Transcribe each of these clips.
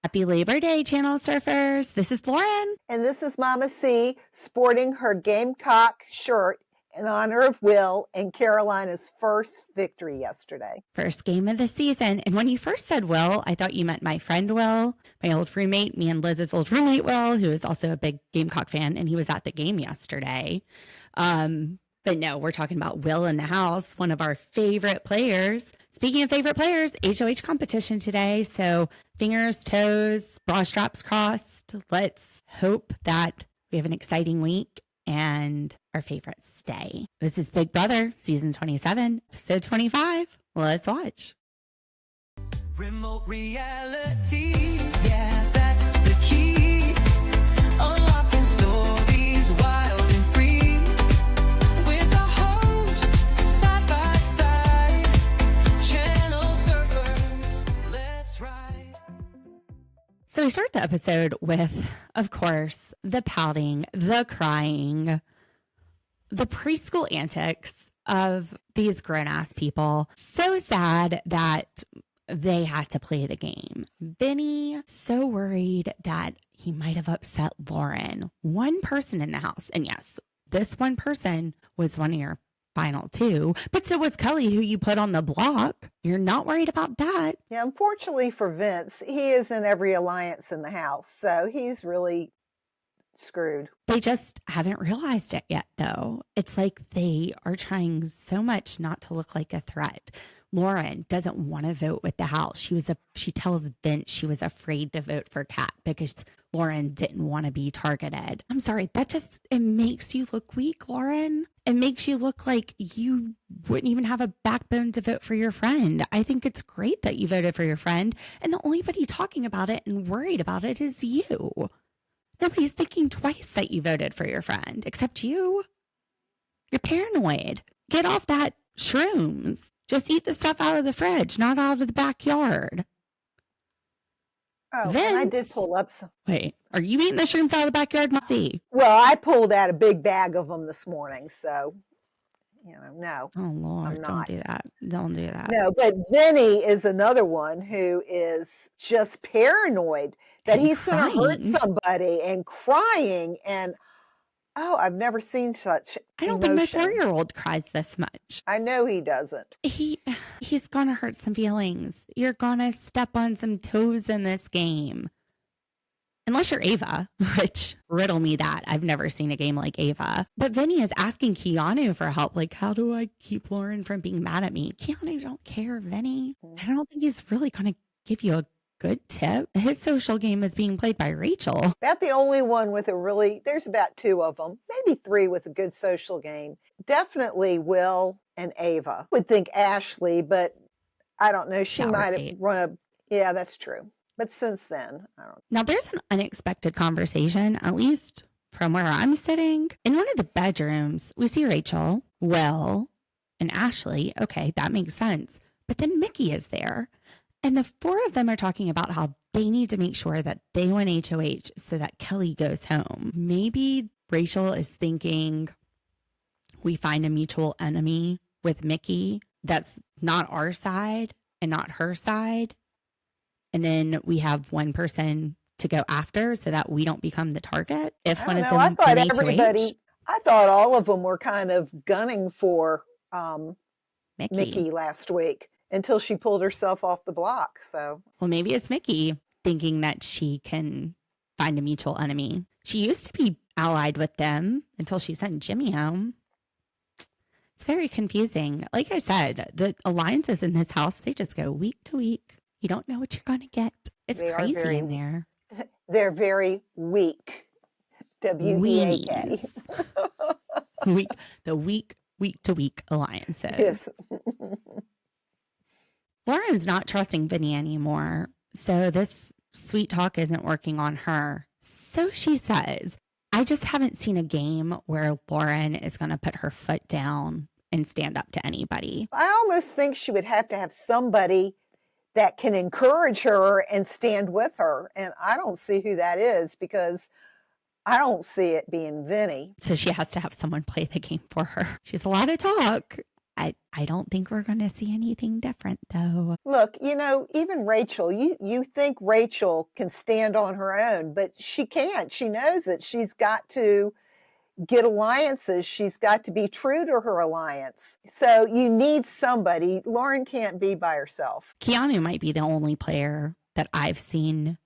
Happy Labor Day, Channel Surfers. This is Lauren. And this is Mama C sporting her Gamecock shirt in honor of Will and Carolina's first victory yesterday. First game of the season. And when you first said Will, I thought you meant my friend Will, my old roommate, me and Liz's old roommate Will, who is also a big Gamecock fan, and he was at the game yesterday. But no, we're talking about Will in the house, one of our favorite players. Speaking of favorite players, HOH competition today. So fingers, toes, bra straps crossed. Let's hope that we have an exciting week and our favorites stay. This is Big Brother, season 27, episode 25. Let's watch. Remote reality, yeah, that's the key. Unlocking stories wild and free. With the host, side by side. Channel surfers, let's ride. So we start the episode with, of course, the pouting, the crying, the preschool antics of these grown-ass people. So sad that they had to play the game. Vinny, so worried that he might have upset Lauren. One person in the house. And yes, this one person was one of your final two, but so was Kelly, who you put on the block. You're not worried about that. Yeah, unfortunately for Vince, he is in every alliance in the house, so he's really screwed. They just haven't realized it yet, though. It's like they are trying so much not to look like a threat. Lauren doesn't want to vote with the house. She tells Vince she was afraid to vote for Kat because Lauren didn't want to be targeted. I'm sorry, it makes you look weak, Lauren. It makes you look like you wouldn't even have a backbone to vote for your friend. I think it's great that you voted for your friend, and the only body talking about it and worried about it is you. Nobody's thinking twice that you voted for your friend, except you. You're paranoid. Get off that shrooms. Just eat the stuff out of the fridge, not out of the backyard. Oh, Vince, and I did pull up some. Wait, are you eating the shrooms out of the backyard, Mossy? Well, I pulled out a big bag of them this morning, so, no. Oh, Lord, don't do that. Don't do that. No, but Vinny is another one who is just paranoid that he's going to hurt somebody and crying. And, I've never seen such I don't emotion. think my 4-year-old cries this much. I know he doesn't. He's going to hurt some feelings. You're going to step on some toes in this game. Unless you're Ava, which riddle me that. I've never seen a game like Ava. But Vinny is asking Keanu for help. Like, how do I keep Lauren from being mad at me? Keanu don't care, Vinny. I don't think he's really going to give you a good tip. His social game is being played by Rachel. About the only one with there's about 2 of them, maybe 3 with a good social game. Definitely Will and Ava. Would think Ashley, but I don't know. She might have run yeah, that's true. But since then, I don't know. Now, there's an unexpected conversation, at least from where I'm sitting. In one of the bedrooms, we see Rachel, Will, and Ashley. Okay, that makes sense. But then Mickey is there. And the 4 of them are talking about how they need to make sure that they win HOH so that Kelly goes home. Maybe Rachel is thinking we find a mutual enemy with Mickey that's not our side and not her side. And then we have one person to go after so that we don't become the target. If one of them I thought HOH, I thought all of them were kind of gunning for Mickey last week until she pulled herself off the block. So, well, maybe it's Mickey thinking that she can find a mutual enemy. She used to be allied with them until she sent Jimmy home. It's very confusing. Like I said, the alliances in this house, they just go week to week. You don't know what you're going to get. It's crazy in there. They're very weak. W-E-A-K. The week to week alliances. Yes. Lauren's not trusting Vinny anymore, so this sweet talk isn't working on her. So she says, I just haven't seen a game where Lauren is going to put her foot down and stand up to anybody. I almost think she would have to have somebody that can encourage her and stand with her. And I don't see who that is because I don't see it being Vinny. So she has to have someone play the game for her. She's a lot of talk. I don't think we're going to see anything different, though. Look, even Rachel, you think Rachel can stand on her own, but she can't. She knows it. She's got to get alliances. She's got to be true to her alliance. So you need somebody. Lauren can't be by herself. Keanu might be the only player that I've seen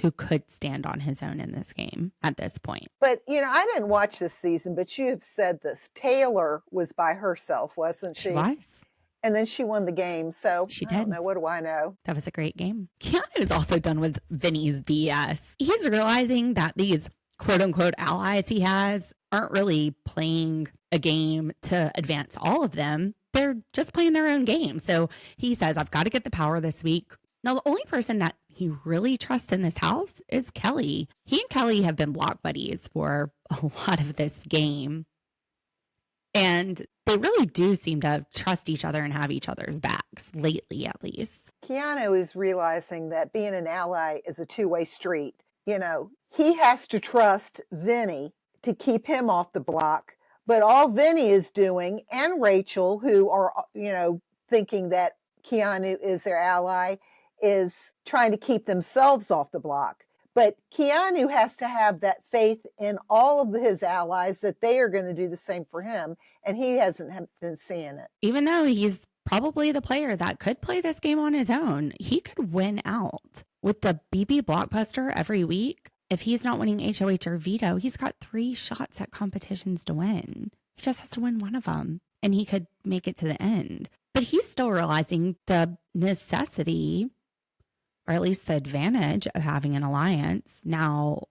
who could stand on his own in this game at this point. But, I didn't watch this season, but you have said this. Taylor was by herself, wasn't she? She was. And then she won the game. So she I don't know. What do I know? That was a great game. Keanu is also done with Vinny's BS. He's realizing that these quote unquote allies he has aren't really playing a game to advance all of them. They're just playing their own game. So he says, I've got to get the power this week. Now, the only person that he really trusts in this house is Kelly. He and Kelly have been block buddies for a lot of this game. And they really do seem to trust each other and have each other's backs, lately at least. Keanu is realizing that being an ally is a two-way street. He has to trust Vinny to keep him off the block. But all Vinny is doing, and Rachel, who are, thinking that Keanu is their ally, is trying to keep themselves off the block. But Keanu has to have that faith in all of his allies that they are going to do the same for him. And he hasn't been seeing it. Even though he's probably the player that could play this game on his own, he could win out. With the BB Blockbuster every week, if he's not winning HOH or veto, he's got 3 shots at competitions to win. He just has to win one of them, and he could make it to the end. But he's still realizing the necessity, or at least the advantage, of having an alliance. Now,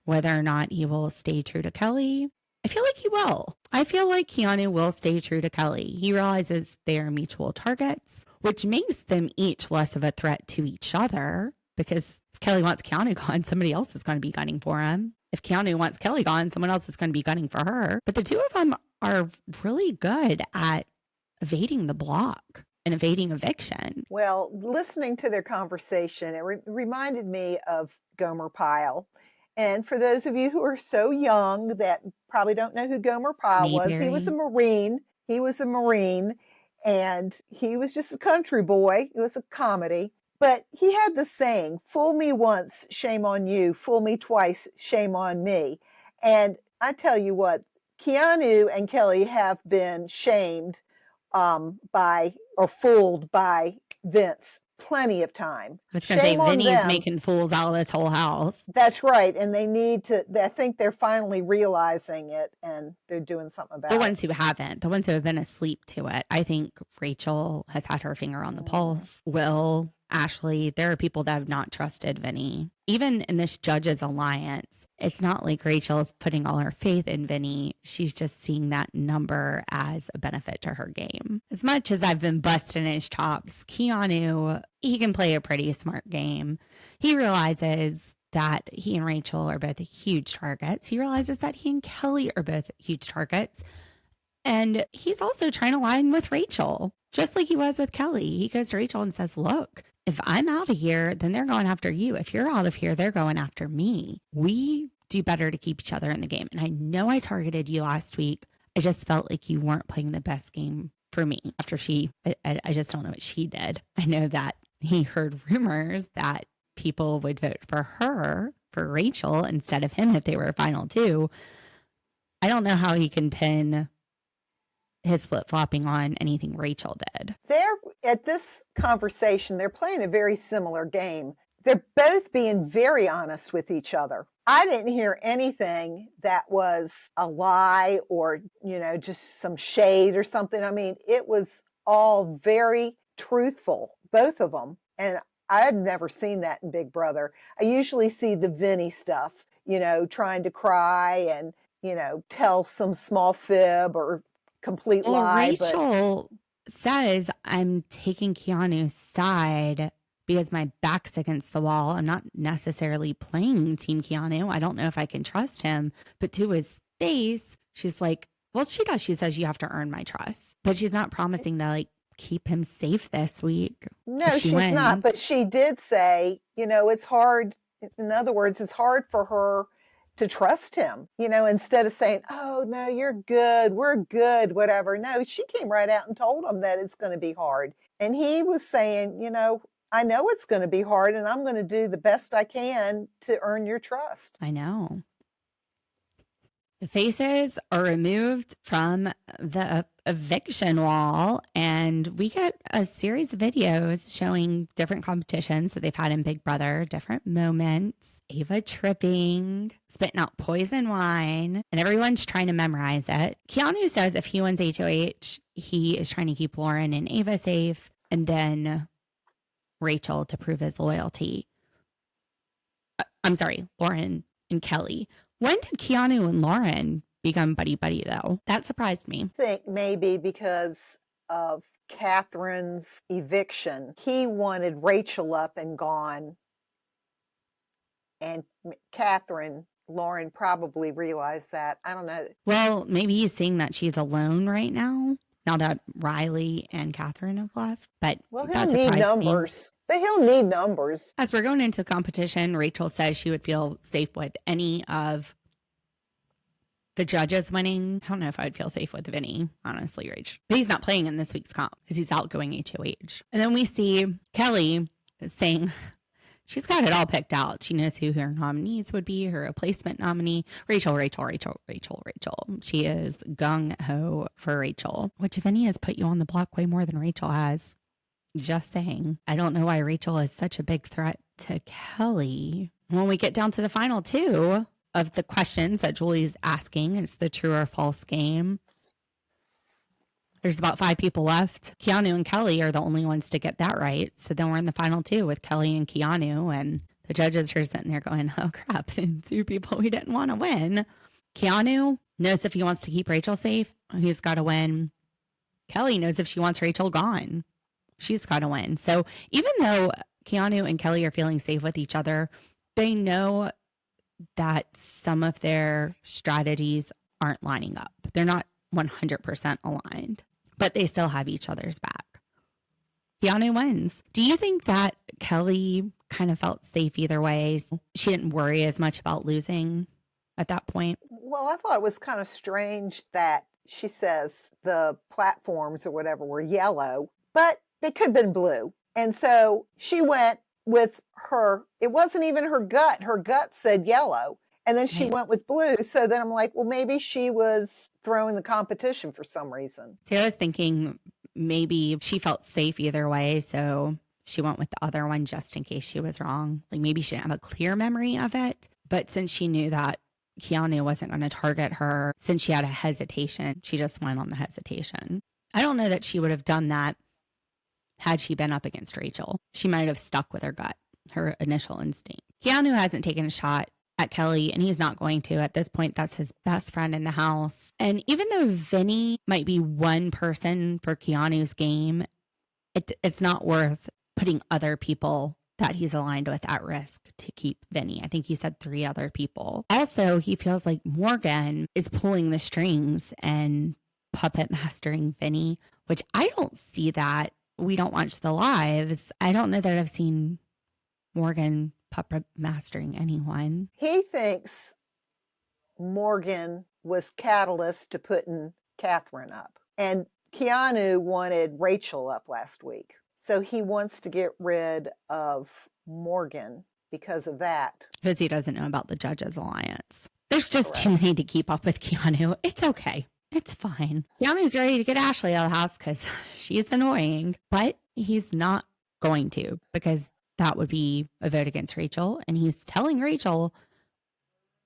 whether or not he will stay true to Kelly, I feel like he will. I feel like Keanu will stay true to Kelly. He realizes they are mutual targets, which makes them each less of a threat to each other, because if Kelly wants Keanu gone, somebody else is going to be gunning for him. If Keanu wants Kelly gone, someone else is going to be gunning for her. But the two of them are really good at evading the block and evading eviction. Well, listening to their conversation, it reminded me of Gomer Pyle. And for those of you who are so young that probably don't know who Gomer Pyle was, he was a Marine. He was a Marine, and he was just a country boy. It was a comedy. But he had the saying, fool me once, shame on you. Fool me twice, shame on me. And I tell you what, Keanu and Kelly have been shamed by or fooled by Vince plenty of time. I was going to say, Vinny's making fools out of this whole house. That's right. And they need to, I think they're finally realizing it, and they're doing something about it. The ones who haven't, the ones who have been asleep to it. I think Rachel has had her finger on the pulse. Will, Ashley, there are people that have not trusted Vinny. Even in this judge's alliance, it's not like Rachel's putting all her faith in Vinny. She's just seeing that number as a benefit to her game. As much as I've been busting his chops, Keanu, he can play a pretty smart game. He realizes that he and Rachel are both huge targets. He realizes that he and Kelly are both huge targets. And he's also trying to line with Rachel, just like he was with Kelly. He goes to Rachel and says, look, if I'm out of here, then they're going after you. If you're out of here, they're going after me. We do better to keep each other in the game. And I know I targeted you last week. I just felt like you weren't playing the best game for me after I just don't know what she did. I know that he heard rumors that people would vote for her, for Rachel, instead of him if they were final two. I don't know how he can pin his flip-flopping on anything Rachel did. At this conversation, they're playing a very similar game. They're both being very honest with each other. I didn't hear anything that was a lie or, just some shade or something. I mean, it was all very truthful, both of them. And I had never seen that in Big Brother. I usually see the Vinny stuff, trying to cry and, tell some small fib or complete lie. Rachel says, I'm taking Keanu's side because my back's against the wall. I'm not necessarily playing Team Keanu. I don't know if I can trust him. But to his face, she's like, well, she does. She says, you have to earn my trust. But she's not promising to keep him safe this week. No, she's not. But she did say, it's hard. In other words, it's hard for her to trust him, instead of saying, oh, no, you're good, we're good, whatever. No, she came right out and told him that it's going to be hard. And he was saying, I know it's going to be hard and I'm going to do the best I can to earn your trust. I know. The faces are removed from the eviction wall, and we get a series of videos showing different competitions that they've had in Big Brother, different moments. Ava tripping, spitting out poison wine, and everyone's trying to memorize it. Keanu says if he wins HOH, he is trying to keep Lauren and Ava safe, and then Rachel to prove his loyalty. I'm sorry, Lauren and Kelly. When did Keanu and Lauren become buddy-buddy, though? That surprised me. I think maybe because of Catherine's eviction. He wanted Rachel up and gone. And Lauren probably realized that. I don't know. Well, maybe he's seeing that she's alone right now that Riley and Catherine have left. But he'll need numbers. But he'll need numbers. As we're going into the competition, Rachel says she would feel safe with any of the judges winning. I don't know if I would feel safe with Vinny, honestly, Rach. But he's not playing in this week's comp because he's outgoing HOH. And then we see Kelly saying she's got it all picked out. She knows who her nominees would be, her replacement nominee. Rachel. She is gung-ho for Rachel, which Vinny has put you on the block way more than Rachel has. Just saying. I don't know why Rachel is such a big threat to Kelly. When we get down to the final two of the questions that Julie's asking, it's the true or false game. There's about 5 people left. Keanu and Kelly are the only ones to get that right. So then we're in the final two with Kelly and Keanu, and the judges are sitting there going, oh crap, 2 people we didn't want to win. Keanu knows if he wants to keep Rachel safe, he's got to win. Kelly knows if she wants Rachel gone, she's got to win. So even though Keanu and Kelly are feeling safe with each other, they know that some of their strategies aren't lining up. They're not 100% aligned, but they still have each other's back. Keanu wins. Do you think that Kelly kind of felt safe either way? She didn't worry as much about losing at that point? Well, I thought it was kind of strange that she says the platforms or whatever were yellow, but they could have been blue. And so she went with it wasn't even her gut. Her gut said yellow. And then she went with blue. So then I'm like, well, maybe she was throwing the competition for some reason. So I was thinking maybe she felt safe either way. So she went with the other one just in case she was wrong. Like maybe she didn't have a clear memory of it. But since she knew that Keanu wasn't going to target her, since she had a hesitation, she just went on the hesitation. I don't know that she would have done that had she been up against Rachel. She might have stuck with her gut, her initial instinct. Keanu hasn't taken a shot at Kelly, and he's not going to. At this point, that's his best friend in the house. And even though Vinny might be one person for Keanu's game, it's not worth putting other people that he's aligned with at risk to keep Vinny. I think he said 3 other people. Also, he feels like Morgan is pulling the strings and puppet mastering Vinny, which I don't see that. We don't watch the lives. I don't know that I've seen Morgan puppet mastering anyone. He thinks Morgan was catalyst to putting Catherine up. And Keanu wanted Rachel up last week. So he wants to get rid of Morgan because of that. Because he doesn't know about the Judges Alliance. There's just too many to keep up with Keanu. It's okay. It's fine. Keanu's ready to get Ashley out of the house because she's annoying. But he's not going to, because that would be a vote against Rachel. And he's telling Rachel,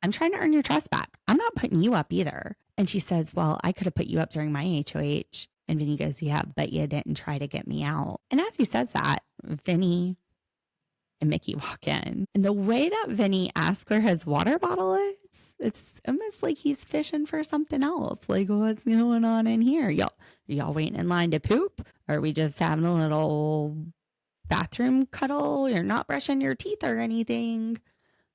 I'm trying to earn your trust back. I'm not putting you up either. And she says, well, I could have put you up during my HOH. And Vinny goes, yeah, but you didn't try to get me out. And as he says that, Vinny and Mickey walk in. And the way that Vinny asks where his water bottle is, it's almost like he's fishing for something else. Like, what's going on in here? Y'all waiting in line to poop? Or are we just having a little bathroom cuddle? You're not brushing your teeth or anything.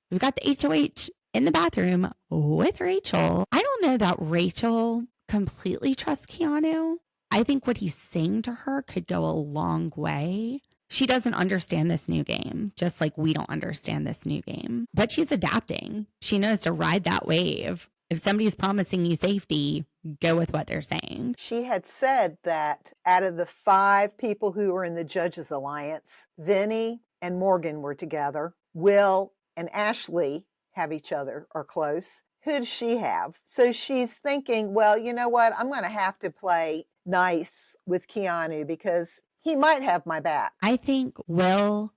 We've got the HOH in the bathroom with Rachel. I don't know that Rachel completely trusts Keanu. I think what he's saying to her could go a long way. She doesn't understand this new game, just like we don't understand this new game. But she's adapting. She knows to ride that wave. If somebody's promising you safety, go with what they're saying. She had said that out of the 5 people who were in the Judges Alliance, Vinny and Morgan were together. Will and Ashley have each other, are close. Who does she have? So she's thinking, well, you know what? I'm going to have to play nice with Keanu because he might have my back. I think Will,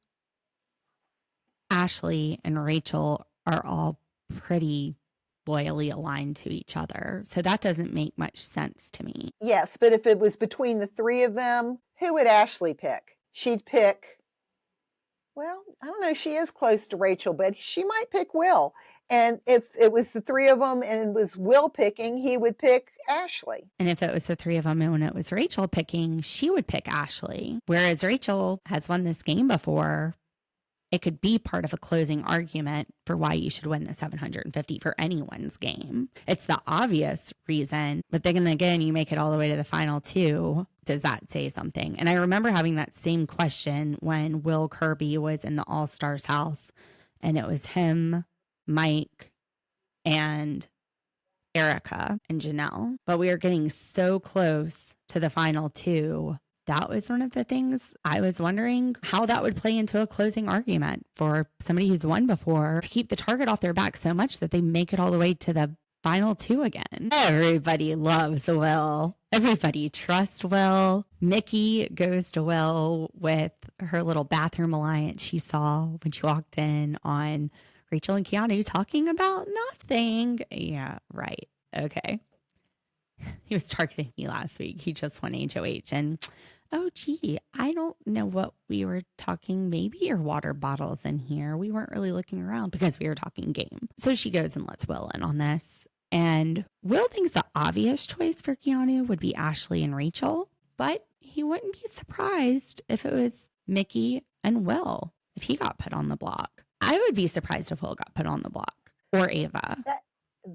Ashley, and Rachel are all pretty loyally aligned to each other. So that doesn't make much sense to me. Yes, but if it was between the 3 of them, who would Ashley pick? She'd pick, well, I don't know, she is close to Rachel, but she might pick Will. And if it was the 3 of them and it was Will picking, he would pick Ashley. And if it was the 3 of them and when it was Rachel picking, she would pick Ashley. Whereas Rachel has won this game before. It could be part of a closing argument for why you should win the 750 for anyone's game. It's the obvious reason, but then again, you make it all the way to the final 2. Does that say something? And I remember having that same question when Will Kirby was in the All-Stars house, and it was him, Mike, and Erica and Janelle. But we are getting so close to the final 2. That was one of the things I was wondering how that would play into a closing argument for somebody who's won before to keep the target off their back so much that they make it all the way to the final 2 again. Everybody loves Will. Everybody trusts Will. Mickey goes to Will with her little bathroom alliance she saw when she walked in on Rachel and Keanu talking about nothing. Yeah, right. Okay. He was targeting me last week. He just won HOH and oh, gee, I don't know what we were talking. Maybe your water bottle's in here. We weren't really looking around because we were talking game. So she goes and lets Will in on this. And Will thinks the obvious choice for Keanu would be Ashley and Rachel, but he wouldn't be surprised if it was Mickey and Will if he got put on the block. I would be surprised if Will got put on the block or Ava.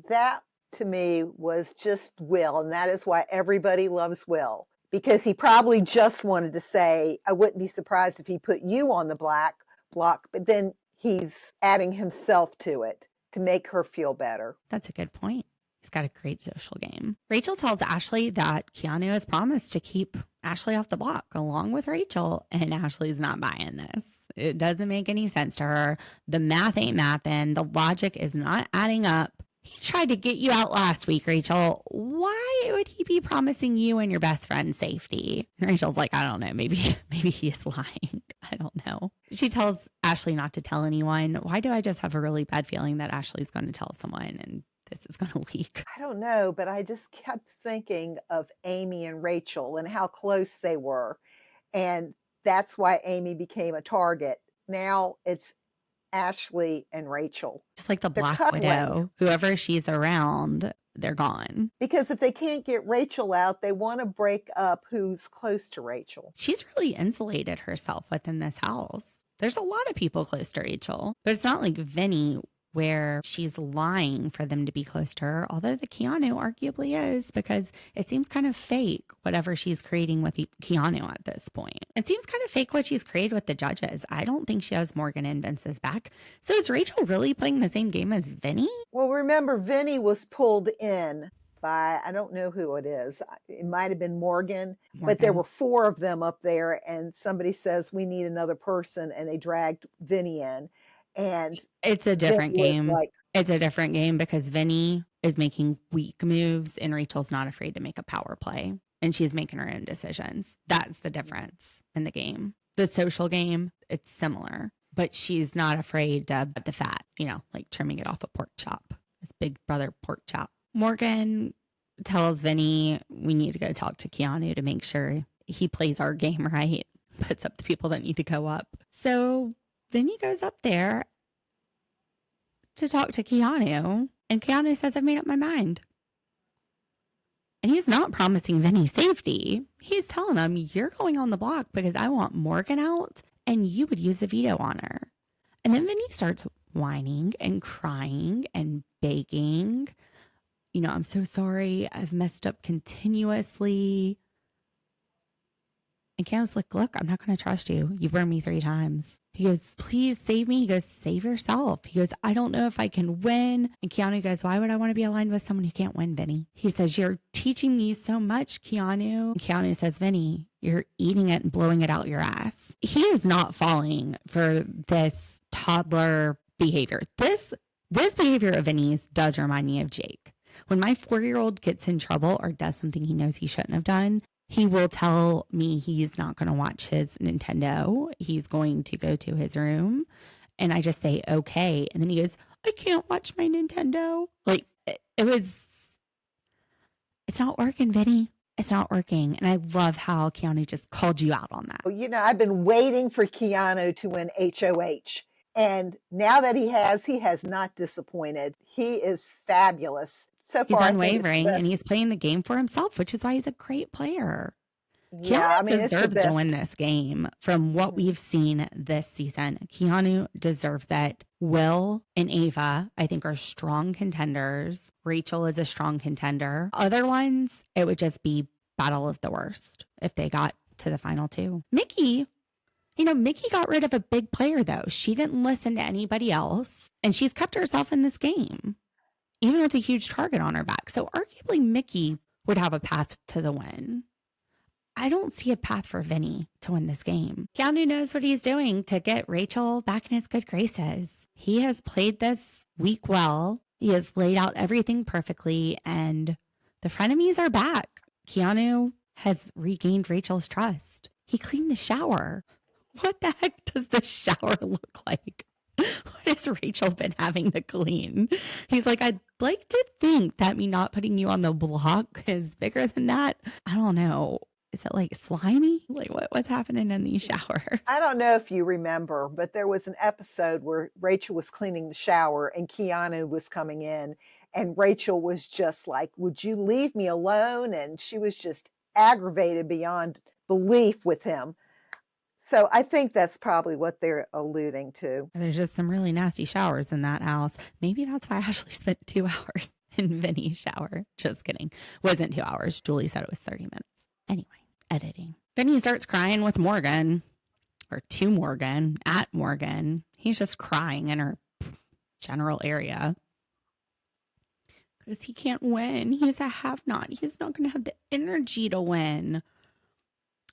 That to me was just Will, and that is why everybody loves Will. Because he probably just wanted to say, I wouldn't be surprised if he put you on the block, but then he's adding himself to it to make her feel better. That's a good point. He's got a great social game. Rachel tells Ashley that Keanu has promised to keep Ashley off the block along with Rachel, and Ashley's not buying this. It doesn't make any sense to her. The math ain't mathin'. The logic is not adding up. He tried to get you out last week, Rachel. Why would he be promising you and your best friend safety? And Rachel's like, I don't know. Maybe he's lying. I don't know. She tells Ashley not to tell anyone. Why do I just have a really bad feeling that Ashley's going to tell someone and this is going to leak? I don't know, but I just kept thinking of Amy and Rachel and how close they were. And that's why Amy became a target. Now it's Ashley and Rachel. Just like the Black Widow, whoever she's around, they're gone. Because if they can't get Rachel out, they want to break up who's close to Rachel. She's really insulated herself within this house. There's a lot of people close to Rachel, but it's not like Vinny where she's lying for them to be close to her, although the Keanu arguably is, because it seems kind of fake whatever she's creating with Keanu at this point. It seems kind of fake what she's created with the judges. I don't think she has Morgan and Vince's back. So is Rachel really playing the same game as Vinny? Well, remember, Vinny was pulled in by, I don't know who it is. It might have been Morgan, but there were 4 of them up there, and somebody says, we need another person, and they dragged Vinny in. And it's a different game. It's a different game because Vinny is making weak moves and Rachel's not afraid to make a power play and she's making her own decisions. That's the difference in the game. The social game, it's similar, but she's not afraid to cut the fat, like trimming it off a pork chop. This big brother pork chop. Morgan tells Vinny, we need to go talk to Keanu to make sure he plays our game right, puts up the people that need to go up. So Vinny goes up there to talk to Keanu, and Keanu says, I've made up my mind. And he's not promising Vinny safety. He's telling him, you're going on the block because I want Morgan out, and you would use a veto on her. And then Vinny starts whining and crying and begging. I'm so sorry. I've messed up continuously. And Keanu's like, look, I'm not going to trust you. You burned me 3 times. He goes, please save me. He goes, save yourself. He goes, I don't know if I can win. And Keanu goes, why would I want to be aligned with someone who can't win, Vinny? He says, you're teaching me so much, Keanu. And Keanu says, Vinny, you're eating it and blowing it out your ass. He is not falling for this toddler behavior. This behavior of Vinny's does remind me of Jake. When my 4-year-old gets in trouble or does something he knows he shouldn't have done, he will tell me he's not going to watch his Nintendo. He's going to go to his room. And I just say, okay. And then he goes, I can't watch my Nintendo. Like, it's not working, Vinny. It's not working. And I love how Keanu just called you out on that. Well, I've been waiting for Keanu to win HOH. And now that he has not disappointed. He is fabulous. So far, he's unwavering and he's playing the game for himself, which is why he's a great player. Yeah, Keanu deserves to win this game from what we've seen this season. Keanu deserves it. Will and Ava, I think, are strong contenders. Rachel is a strong contender. Other ones, it would just be battle of the worst if they got to the final 2. Mickey, Mickey got rid of a big player, though. She didn't listen to anybody else, and she's kept herself in this game, even with a huge target on her back. So arguably Mickey would have a path to the win. I don't see a path for Vinny to win this game. Keanu knows what he's doing to get Rachel back in his good graces. He has played this week well. He has laid out everything perfectly, and the frenemies are back. Keanu has regained Rachel's trust. He cleaned the shower. What the heck does the shower look like? What has Rachel been having to clean? He's like, I'd like to think that me not putting you on the block is bigger than that. I don't know. Is it like slimy? Like what's happening in these showers? I don't know if you remember, but there was an episode where Rachel was cleaning the shower and Keanu was coming in, and Rachel was just like, would you leave me alone? And she was just aggravated beyond belief with him. So I think that's probably what they're alluding to. There's just some really nasty showers in that house. Maybe that's why Ashley spent 2 hours in Vinny's shower. Just kidding. Wasn't 2 hours. Julie said it was 30 minutes. Anyway, editing. Vinny starts crying with Morgan, or to Morgan, at Morgan. He's just crying in her general area because he can't win. He's a have-not. He's not going to have the energy to win.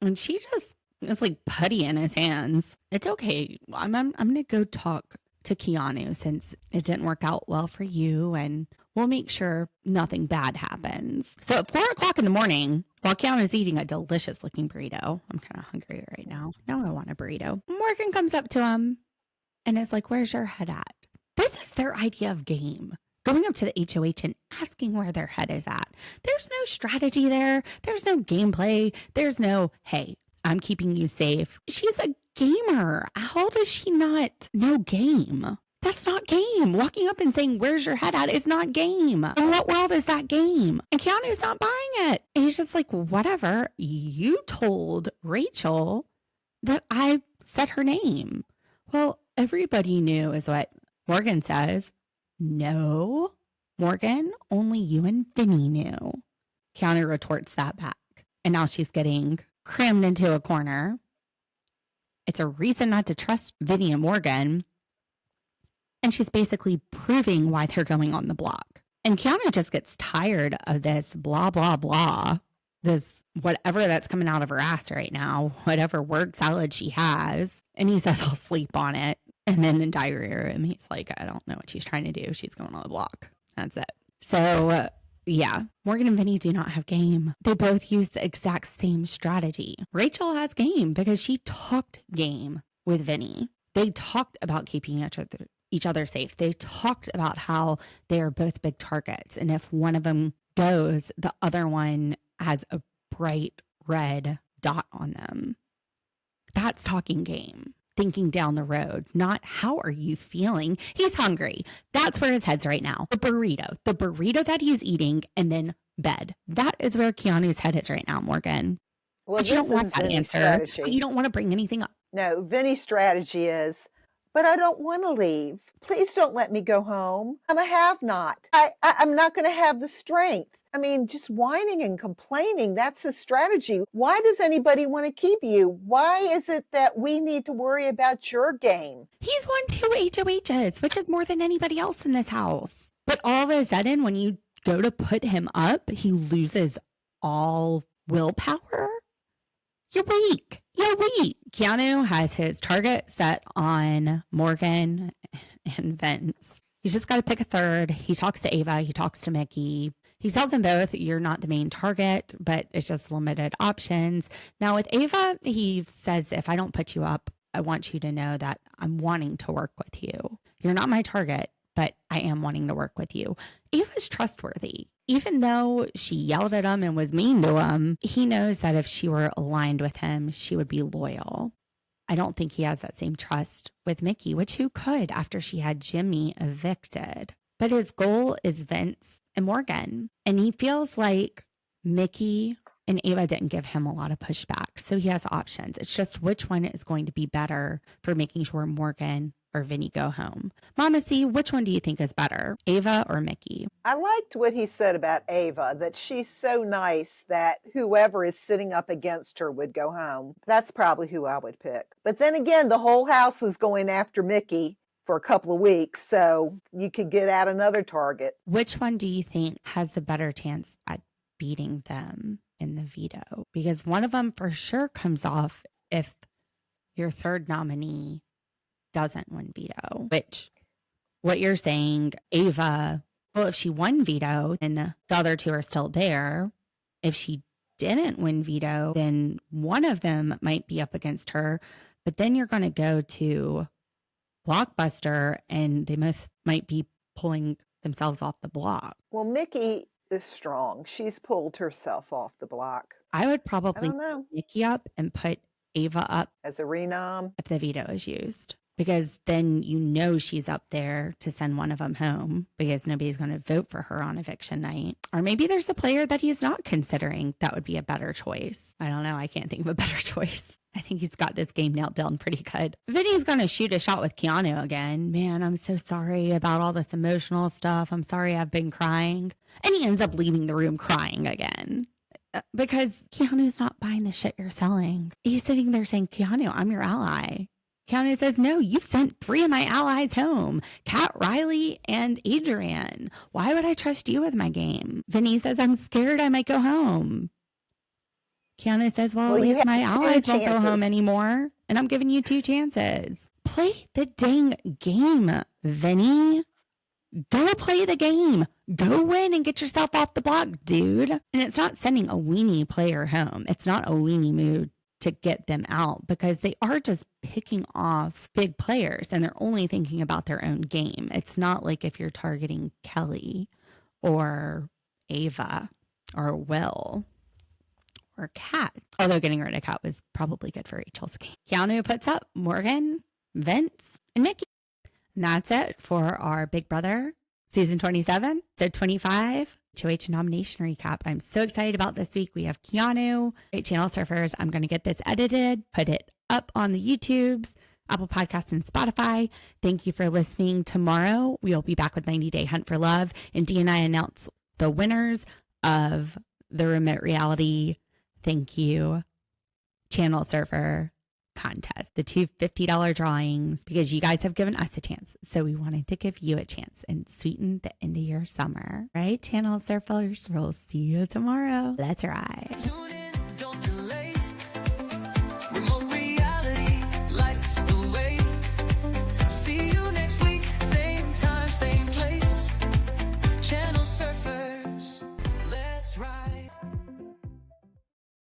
And she just is like putty in his hands. It's okay. I'm going to go talk to Keanu since it didn't work out well for you, and we'll make sure nothing bad happens. So at 4:00 in the morning, while Keanu's eating a delicious looking burrito, I'm kind of hungry right now. Now I want a burrito. Morgan comes up to him and is like, where's your head at? This is their idea of game. Going up to the HOH and asking where their head is at. There's no strategy there. There's no gameplay. There's no, hey, I'm keeping you safe. She's a gamer. How does she not know game? That's not game. Walking up and saying, where's your head at is not game. In what world is that game? And Keanu's not buying it. And he's just like, whatever. You told Rachel that I said her name. Well, everybody knew is what Morgan says. No, Morgan, only you and Vinny knew. Keanu retorts that back. And now she's getting crammed into a corner. It's a reason not to trust Vinny and Morgan. And she's basically proving why they're going on the block. And Keanu just gets tired of this blah, blah, blah. This whatever that's coming out of her ass right now, whatever word salad she has. And he says, I'll sleep on it. And then in diarrhea room, he's like, I don't know what she's trying to do. She's going on the block. That's it. So, yeah, Morgan and Vinny do not have game. They both use the exact same strategy. Rachel has game because she talked game with Vinny. They talked about keeping each other safe. They talked about how they are both big targets. And if one of them goes, the other one has a bright red dot on them. That's talking game. Thinking down the road, not how are you feeling? He's hungry. That's where his head's right now. The burrito that he's eating, and then bed. That is where Keanu's head is right now, Morgan. Well, but you don't want that answer. But you don't want to bring anything up. No, Vinny's strategy is, but I don't want to leave. Please don't let me go home. I'm a have-not. I'm not going to have the strength. I mean, just whining and complaining, that's the strategy. Why does anybody want to keep you? Why is it that we need to worry about your game? He's won 2 HOHs, which is more than anybody else in this house. But all of a sudden, when you go to put him up, he loses all willpower. You're weak. You're weak. Keanu has his target set on Morgan and Vince. He's just got to pick a third. He talks to Ava. He talks to Mickey. He tells them both, you're not the main target, but it's just limited options. Now with Ava, he says, if I don't put you up, I want you to know that I'm wanting to work with you. You're not my target, but I am wanting to work with you. Ava's trustworthy. Even though she yelled at him and was mean to him, he knows that if she were aligned with him, she would be loyal. I don't think he has that same trust with Mickey, which who could after she had Jimmy evicted. But his goal is Vince and Morgan. And he feels like Mickey and Ava didn't give him a lot of pushback. So he has options. It's just which one is going to be better for making sure Morgan or Vinny go home. Mama C, which one do you think is better, Ava or Mickey? I liked what he said about Ava, that she's so nice that whoever is sitting up against her would go home. That's probably who I would pick. But then again, the whole house was going after Mickey for a couple of weeks, so you could get out another target. Which one do you think has the better chance at beating them in the veto? Because one of them for sure comes off if your third nominee doesn't win veto, which what you're saying, Ava, well, if she won veto, then the other two are still there. If she didn't win veto, then one of them might be up against her, but then you're going to go to Blockbuster and they both might be pulling themselves off the block. Well, Mickey is strong. She's pulled herself off the block. I would probably put Mickey up and put Ava up as a renom if the veto is used. Because then you know she's up there to send one of them home because nobody's going to vote for her on eviction night. Or maybe there's a player that he's not considering that would be a better choice. I don't know. I can't think of a better choice. I think he's got this game nailed down pretty good. Vinny's going to shoot a shot with Keanu again. Man, I'm so sorry about all this emotional stuff. I'm sorry I've been crying. And he ends up leaving the room crying again. Because Keanu's not buying the shit you're selling. He's sitting there saying, Keanu, I'm your ally. Keanu says, no, you've sent 3 of my allies home, Kat, Riley, and Adrian. Why would I trust you with my game? Vinny says, I'm scared I might go home. Keanu says, well at least my allies won't go home anymore, and I'm giving you 2 chances. Play the dang game, Vinny. Go play the game. Go win and get yourself off the block, dude. And it's not sending a weenie player home. It's not a weenie mood to get them out because they are just picking off big players and they're only thinking about their own game. It's not like if you're targeting Kelly or Ava or Will or Kat. Although getting rid of Kat was probably good for Rachel's game. Keanu puts up Morgan, Vince, and Mickey. And that's it for our Big Brother season 27, so 25. HOH nomination recap. I'm so excited about this week. We have Keanu, Channel Surfers. I'm going to get this edited, put it up on the YouTubes, Apple Podcasts, and Spotify. Thank you for listening. Tomorrow, we'll be back with 90 Day Hunt for Love. And Dee and I announce the winners of the remote reality thank you Channel Surfer contest, the 2 $50 drawings, because you guys have given us a chance. So we wanted to give you a chance and sweeten the end of your summer. Right, Channel Surfers? We'll see you tomorrow. That's right.